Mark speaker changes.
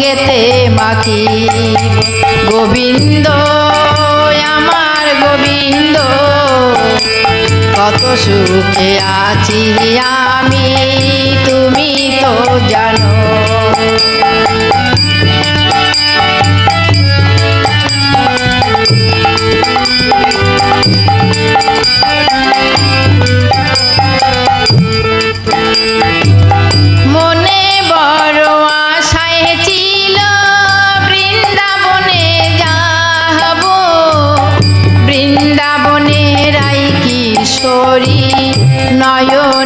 Speaker 1: সঙ্গেতে মাখি গোবিন্দ আমার গোবিন্দ কত সুখে আছি আমি তুমি তো জানো নয়ন